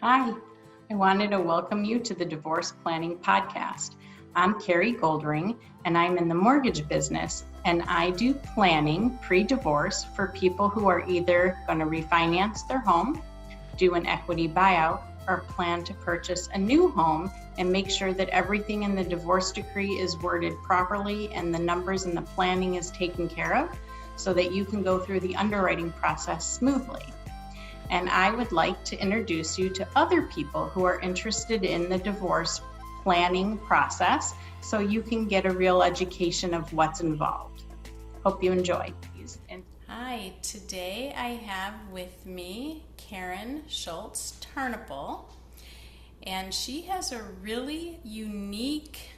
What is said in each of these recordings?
Hi, I wanted to welcome you to the Divorce Planning Podcast. I'm Carri Goldring, and I'm in the mortgage business, and I do planning pre-divorce for people who are either going to refinance their home, do an equity buyout, or plan to purchase a new home and make sure that everything in the divorce decree is worded properly and the numbers in the planning is taken care of so that you can go through the underwriting process smoothly. And I would like to introduce you to other people who are interested in the divorce planning process so you can get a real education of what's involved. Hope you enjoy. Hi, today I have with me Karen Schultz-Tarnopol, and she has a really unique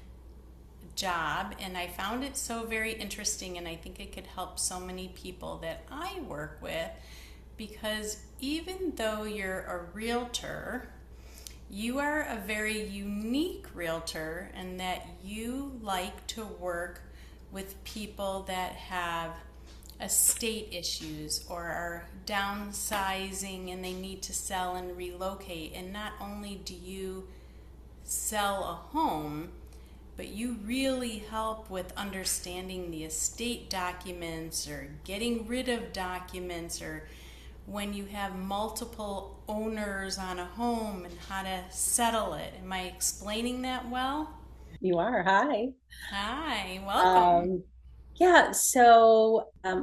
job, and I found it so very interesting, and I think it could help so many people that I work with, because even though you're a realtor, you are a very unique realtor in that you like to work with people that have estate issues or are downsizing and they need to sell and relocate. And not only do you sell a home, but you really help with understanding the estate documents or getting rid of documents, or when you have multiple owners on a home and how to settle it. Am I explaining that well? You are. Hi. Hi, welcome.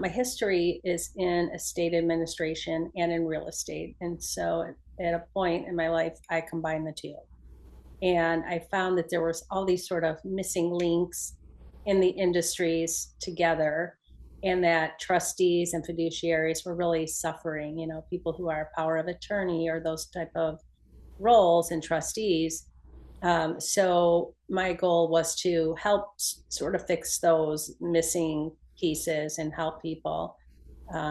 My history is in estate administration and in real estate. And so at a point in my life, I combined the two. And I found that there was all these sort of missing links in the industries together, and that trustees and fiduciaries were really suffering, people who are power of attorney or those type of roles and trustees. So my goal was to help sort of fix those missing pieces and help people,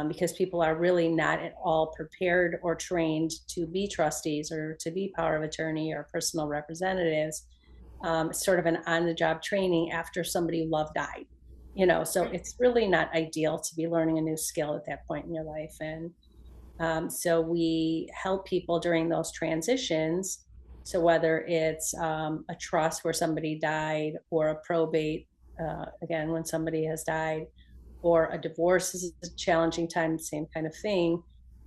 because people are really not at all prepared or trained to be trustees or to be power of attorney or personal representatives. Sort of an on-the-job training after somebody loved died, so it's really not ideal to be learning a new skill at that point in your life. And so we help people during those transitions. So whether it's a trust where somebody died, or a probate, again, when somebody has died, or a divorce is a challenging time, same kind of thing,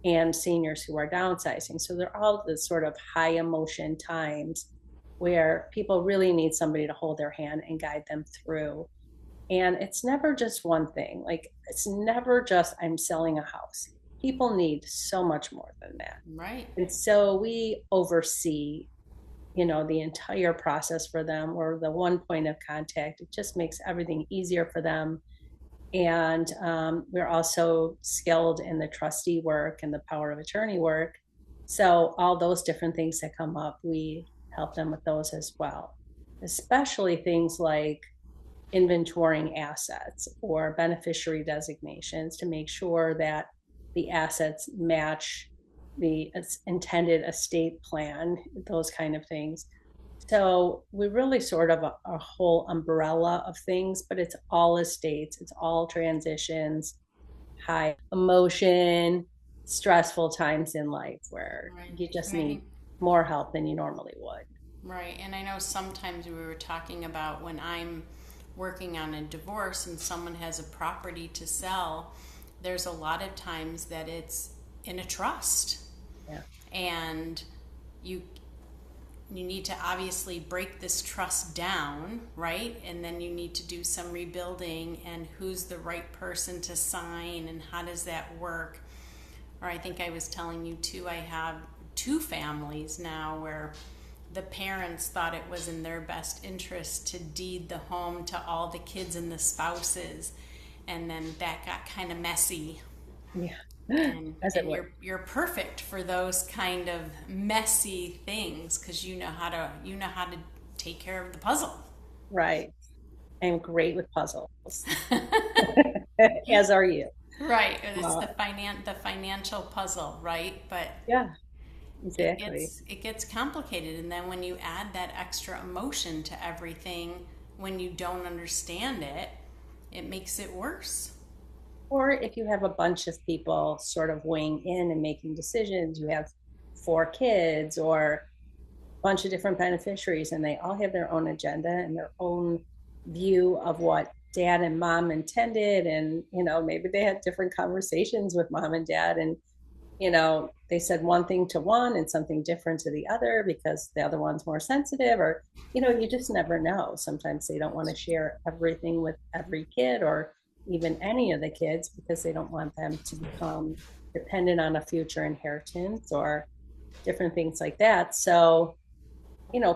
and seniors who are downsizing. So they're all the sort of high emotion times where people really need somebody to hold their hand and guide them through. And it's never just one thing. Like, it's never just I'm selling a house. People need so much more than that. Right. And so we oversee, the entire process for them, or the one point of contact. It just makes everything easier for them. And we're also skilled in the trustee work and the power of attorney work. So all those different things that come up, we help them with those as well, especially things like inventorying assets or beneficiary designations to make sure that the assets match the intended estate plan, those kind of things. So we really sort of a whole umbrella of things, but it's all estates, it's all transitions, high emotion, stressful times in life where Right. you just need more help than you normally would. Right. And I know sometimes we were talking about when I'm working on a divorce and someone has a property to sell, there's a lot of times that it's in a trust. Yeah. And you need to obviously break this trust down, right? And then you need to do some rebuilding, and who's the right person to sign and how does that work? Or I think I was telling you too, I have two families now where the parents thought it was in their best interest to deed the home to all the kids and the spouses, and then that got kind of messy. Yeah. And, As it would. you're perfect for those kind of messy things because you know how to take care of the puzzle. Right. I'm great with puzzles, as are you. Right, it's Uh, the financial puzzle, right? But yeah, it exactly. gets complicated, and then when you add that extra emotion to everything, when you don't understand it, it makes it worse. Or if you have a bunch of people sort of weighing in and making decisions, you have 4 kids or a bunch of different beneficiaries, and they all have their own agenda and their own view of what dad and mom intended. And, maybe they had different conversations with mom and dad, and, they said one thing to one and something different to the other because the other one's more sensitive, or, you just never know. Sometimes they don't want to share everything with every kid or even any of the kids because they don't want them to become dependent on a future inheritance or different things like that. So,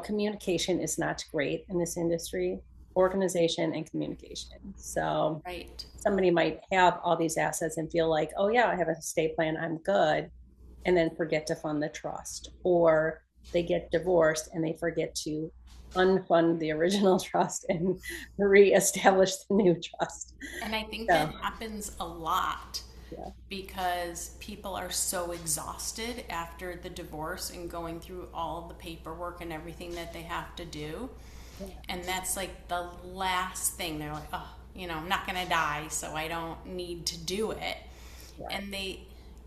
communication is not great in this industry, organization and communication. So Right. somebody might have all these assets and feel like, oh yeah, I have an estate plan, I'm good, and then forget to fund the trust, or they get divorced and they forget to unfund the original trust and reestablish the new trust. And I think So that happens a lot yeah, because people are so exhausted after the divorce and going through all the paperwork and everything that they have to do. yeah, And that's like the last thing. They're like, oh, I'm not going to die, so I don't need to do it. right, And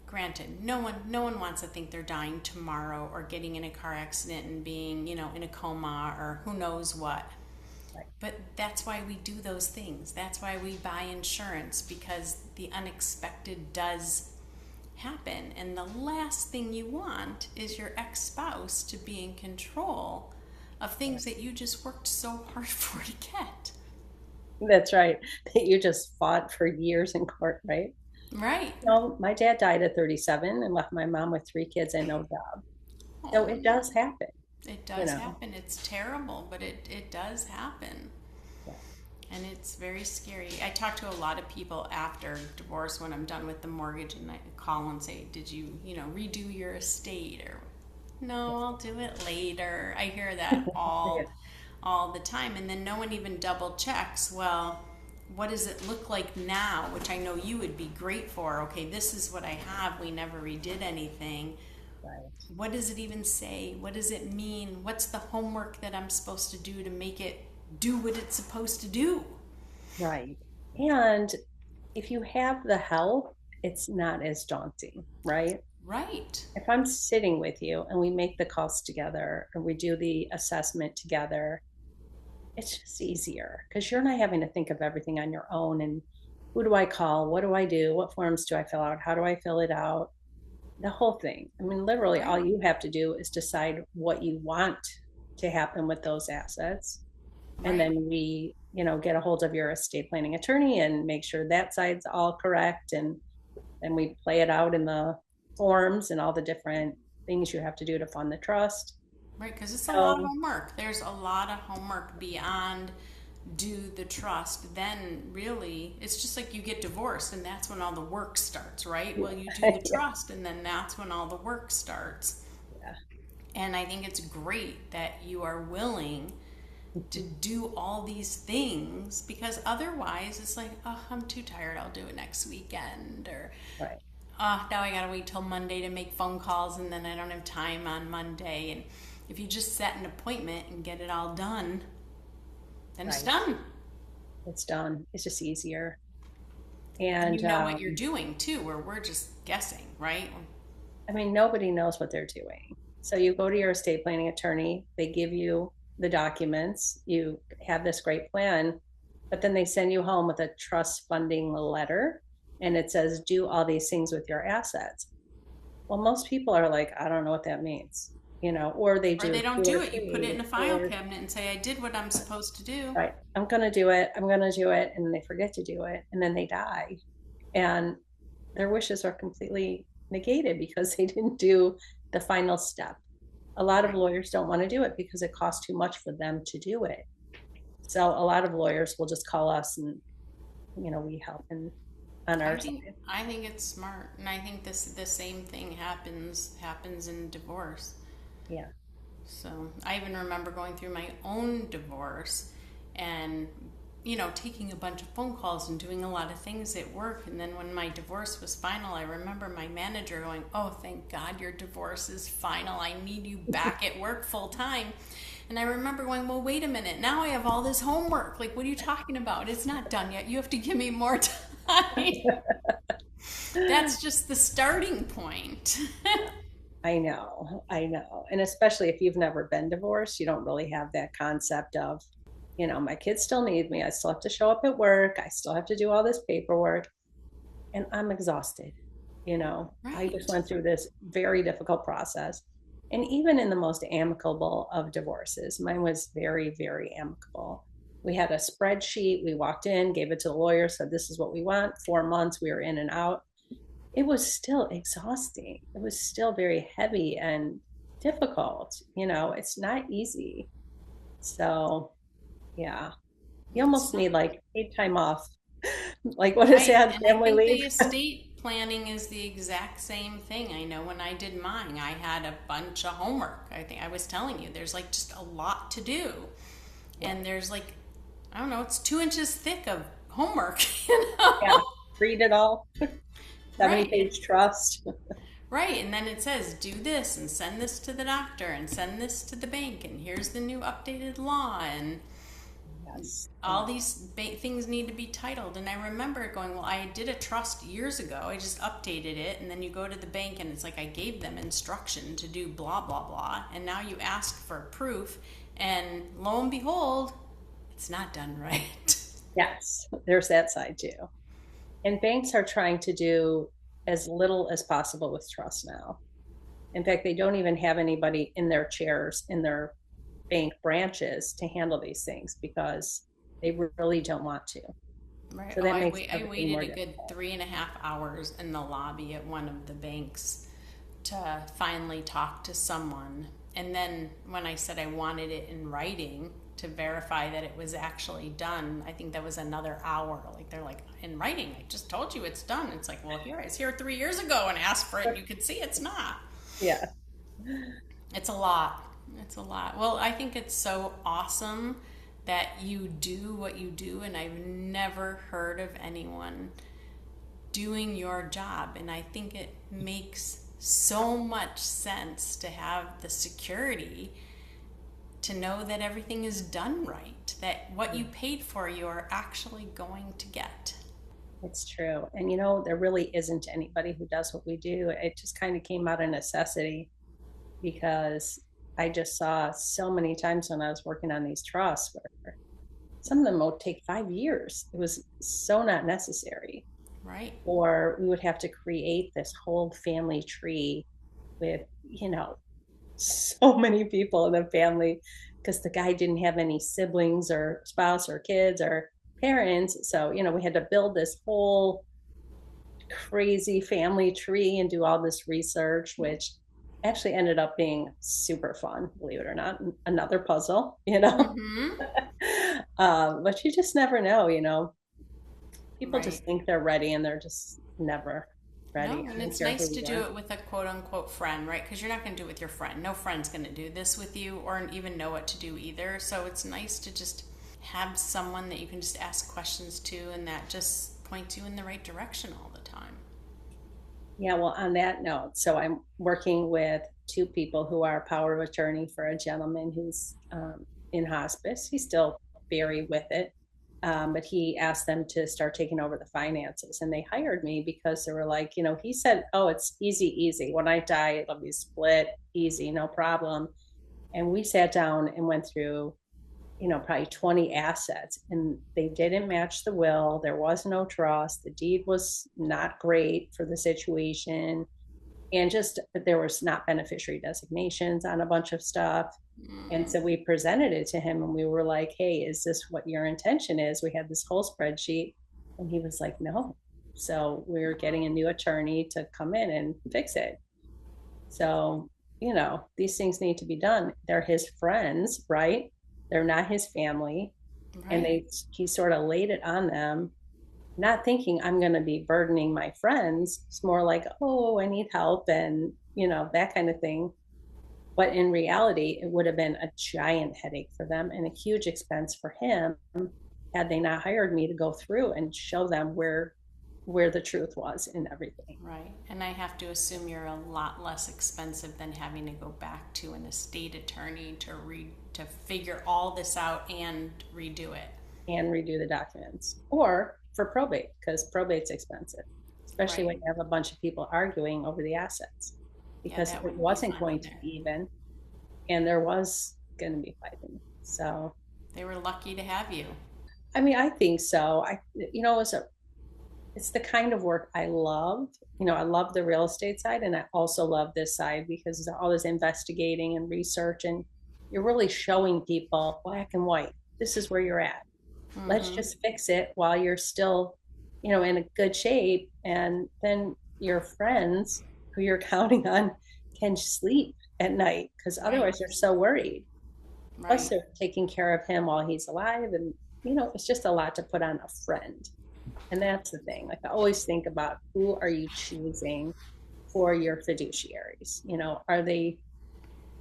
granted, no one wants to think they're dying tomorrow or getting in a car accident and being, in a coma or who knows what. right. But that's why we do those things. That's why we buy insurance, because the unexpected does happen. And the last thing you want is your ex-spouse to be in control of things that you just worked so hard for to get. That's right. That you just fought for years in court, right? Right. No, my dad died at 37 and left my mom with 3 kids and no job. So it Oh, does happen, it you does know. happen. It's terrible, but it does happen. Yeah. And it's very scary. I talk to a lot of people after divorce when I'm done with the mortgage, and I call and say, did you, redo your estate? Or, no, I'll do it later. I hear that Yeah. all the time. And then no one even double checks, well, what does it look like now? Which I know you would be great for. Okay, this is what I have. We never redid anything. Right. What does it even say? What does it mean? What's the homework that I'm supposed to do to make it do what it's supposed to do? Right. And if you have the help, it's not as daunting, right? Right. If I'm sitting with you and we make the calls together or we do the assessment together, it's just easier because you're not having to think of everything on your own. And who do I call? What do I do? What forms do I fill out? How do I fill it out? The whole thing. I mean, literally, all Right. you have to do is decide what you want to happen with those assets. And Right. then we, get a hold of your estate planning attorney and make sure that side's all correct. And then we play it out in the forms and all the different things you have to do to fund the trust. Right. Because it's a lot of So, homework. There's a lot of homework beyond do the trust. Then really, it's just like you get divorced, and that's when all the work starts, right? Well, you do the yeah, trust, and then that's when all the work starts. yeah. And I think it's great that you are willing to do all these things, because otherwise it's like, oh, I'm too tired, I'll do it next weekend, or Right. oh, now I gotta wait till Monday to make phone calls, and then I don't have time on Monday. And if you just set an appointment and get it all done, then it's Right. done. It's done. It's just easier. And And you know what you're doing too, where we're just guessing, right? I mean, nobody knows what they're doing. So you go to your estate planning attorney, they give you the documents, you have this great plan, but then they send you home with a trust funding letter and it says, do all these things with your assets. Well, most people are like, I don't know what that means, or they Or do they don't two or do it. You put it three, in a file or cabinet and say, I did what I'm supposed to do. right, I'm going to do it. I'm going to do it. And then they forget to do it. And then they die. And their wishes are completely negated because they didn't do the final step. A lot of Right. lawyers don't want to do it because it costs too much for them to do it. So a lot of lawyers will just call us and, we help on I our think side. I think it's smart, and I think the same thing happens in divorce. Yeah. So I even remember going through my own divorce and, taking a bunch of phone calls and doing a lot of things at work. And then when my divorce was final, I remember my manager going, oh, thank God your divorce is final. I need you back at work full time. And I remember going, well, wait a minute. Now I have all this homework. Like, what are you talking about? It's not done yet. You have to give me more time. That's just the starting point. I know, I know. And especially if you've never been divorced, you don't really have that concept of, my kids still need me. I still have to show up at work. I still have to do all this paperwork, and I'm exhausted. I just Right. went through this very difficult process. And even in the most amicable of divorces, mine was very, very amicable. We had a spreadsheet. We walked in, gave it to the lawyer, said, this is what we want. 4 months, we were in and out. It was still exhausting. It was still very heavy and difficult. It's not easy. So, yeah, you It's almost not. need like paid time off. Like, what is Right. that? And I Family think the leave? estate planning is the exact same thing. I know when I did mine, I had a bunch of homework. I think I was telling you, there's like just a lot to do. Yeah. And there's like, I don't know, it's 2 inches thick of homework, Yeah. Read it all. 70 Right. page trust. Right. And then it says, do this and send this to the doctor and send this to the bank. And here's the new updated law. And Yes. all these things need to be titled. And I remember going, well, I did a trust years ago. I just updated it. And then you go to the bank and it's like I gave them instruction to do blah, blah, blah. And now you ask for proof. And lo and behold, it's not done right. Yes. There's that side too. And banks are trying to do as little as possible with trust now. In fact, they don't even have anybody in their chairs in their bank branches to handle these things because they really don't want to. Right. So Oh, that makes I everything waited more a good difficult. 3.5 hours in the lobby at one of the banks to finally talk to someone. And then when I said I wanted it in writing to verify that it was actually done, I think that was another hour. Like they're like, in writing, I just told you it's done. It's like, well, here I was here 3 years ago and asked for it. You could see it's not. Yeah. It's a lot. It's a lot. Well, I think it's so awesome that you do what you do, and I've never heard of anyone doing your job. And I think it makes so much sense to have the security to know that everything is done right, that what you paid for, you're actually going to get. It's true. And there really isn't anybody who does what we do. It just kind of came out of necessity because I just saw so many times when I was working on these trusts where some of them would take 5 years. It was so not necessary. Right? Or we would have to create this whole family tree with, so many people in the family because the guy didn't have any siblings or spouse or kids or parents. So, we had to build this whole crazy family tree and do all this research, which actually ended up being super fun, believe it or not. Another puzzle. Mm-hmm. But you just never know. People Right. just think they're ready and they're just never ready. No, I and don't it's care nice who to you do are. it with a quote unquote friend, right? Because you're not going to do it with your friend. No friend's going to do this with you or even know what to do either. So it's nice to just have someone that you can just ask questions to and that just points you in the right direction all the time. Yeah, well, on that note, so I'm working with two people who are power of attorney for a gentleman who's in hospice. He's still very with it, but he asked them to start taking over the finances. And they hired me because they were like, he said, oh, it's easy, easy. When I die, it'll be split, easy, no problem. And we sat down and went through probably 20 assets and they didn't match the will. There was no trust. The deed was not great for the situation. And just there was not beneficiary designations on a bunch of stuff. And so we presented it to him and we were like, hey, is this what your intention is? We had this whole spreadsheet. And he was like, no. So we're getting a new attorney to come in and fix it. So, these things need to be done. They're his friends, right? They're not his family. And Right. he sort of laid it on them, not thinking I'm going to be burdening my friends. It's more like, oh, I need help and, that kind of thing. But in reality, it would have been a giant headache for them and a huge expense for him had they not hired me to go through and show them where the truth was in everything. Right. And I have to assume you're a lot less expensive than having to go back to an estate attorney to figure all this out and redo it. And redo the documents or for probate because probate's expensive, especially Right. when you have a bunch of people arguing over the assets. because that it wouldn't be wasn't fun going to either. be even, and there was going to be fighting. So, They were lucky to have you. I mean, I think so. It's the kind of work I love. I love the real estate side, and I also love this side because it's all this investigating and research, and you're really showing people black and white. This is where you're at. Let's Mm-hmm. just fix it while you're still, in a good shape. And then your friends who you're counting on can sleep at night because Right, otherwise they're so worried. Plus, right. they're taking care of him while he's alive. And, it's just a lot to put on a friend. And that's the thing. Like, I always think about, who are you choosing for your fiduciaries? Are they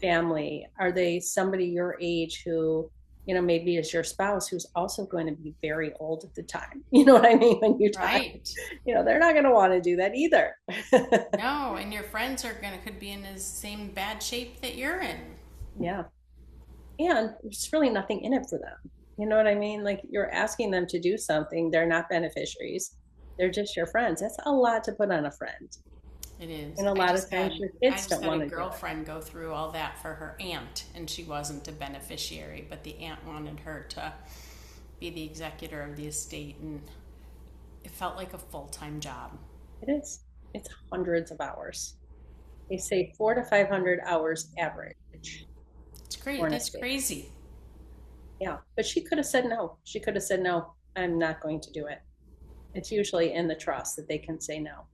family? Are they somebody your age who, maybe is your spouse who's also going to be very old at the time? You know what I mean? When you die, Right. they're not going to want to do that either. No, and your friends could be in the same bad shape that you're in. Yeah. And there's really nothing in it for them. You know what I mean? Like, you're asking them to do something. They're not beneficiaries. They're just your friends. That's a lot to put on a friend. It is. And a lot of times your I kids just don't had a want to do it. girlfriend go through all that for her aunt, and she wasn't a beneficiary, but the aunt wanted her to be the executor of the estate, and it felt like a full-time job. It is. It's hundreds of hours. They say 400 to 500 hours average It's great. for an That's estate. crazy. Yeah. But she could have said no. She could have said, no, I'm not going to do it. It's usually in the trust that they can say no.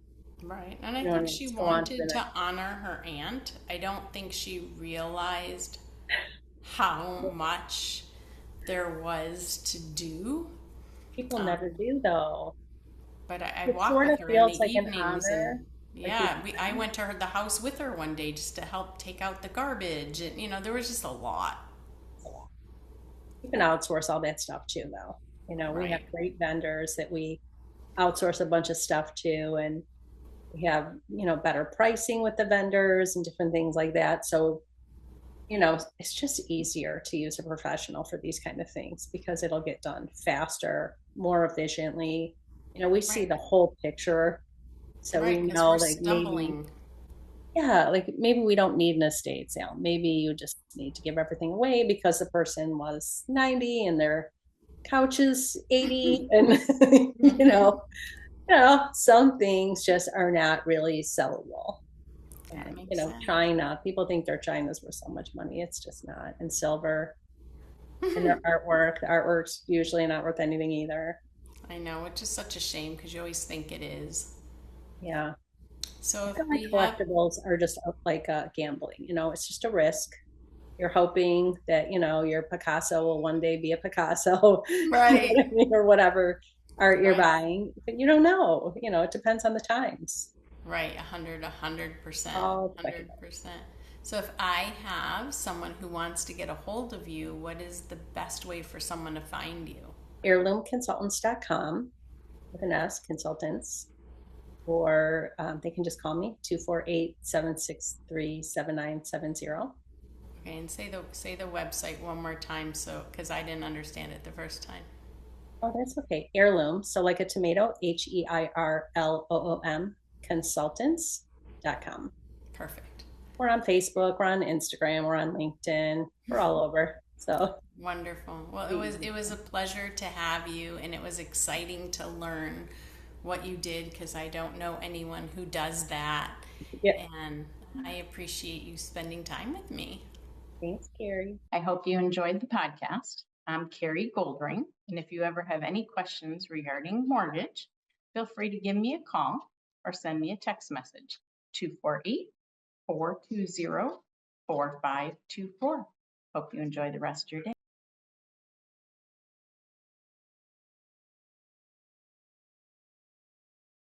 Right. And I You know what I think mean? she Just go on to the wanted to next. honor her aunt. I don't think she realized how much there was to do. People Um, never do, though. but I It walked sort with of her in the feels like an evenings, and honor. Like you, yeah, I went to the house with her one day just to help take out the garbage, and there was just a lot. you can outsource all that stuff too, though. We have Right. great vendors that we outsource a bunch of stuff to, and we have, better pricing with the vendors and different things like that. So, it's just easier to use a professional for these kind of things because it'll get done faster, more efficiently. We see Right. the whole picture. So we Right. Because know, we're like, maybe, stumbling. yeah, like maybe we don't need an estate sale. Maybe you just need to give everything away because the person was 90 and their couch is 80. And, you Hmm. know, some things just are not really sellable. That And, makes sense. China, people think their China's worth so much money. It's just not. And silver and their artwork, the artwork's usually not worth anything either. I know, which is such a shame because you always think it is. Yeah. So I if feel like we have, collectibles are just like gambling. It's just a risk. You're hoping that, your Picasso will one day be a Picasso, right, or whatever art you're right, buying. But you don't know. It depends on the times. right, 100%, All hundred speculation. percent. So if I have someone who wants to get a hold of you, what is the best way for someone to find you? Heirloomconsultants.com with an S, consultants, or they can just call me 248-763-7970. Okay, and say the website one more time, so because I didn't understand it the first time. Oh, that's okay. Heirloom. So like a tomato, HEIRLOOM, consultants.com. Perfect. We're on Facebook, we're on Instagram, we're on LinkedIn, we're all over. So Wonderful. Well, it was a pleasure to have you, and it was exciting to learn what you did because I don't know anyone who does that, yeah, and I appreciate you spending time with me. thanks, Carrie. I hope you enjoyed the podcast. I'm Carri Goldring, and if you ever have any questions regarding mortgage, feel free to give me a call or send me a text message, 248-420-4524. Hope you enjoy the rest of your day.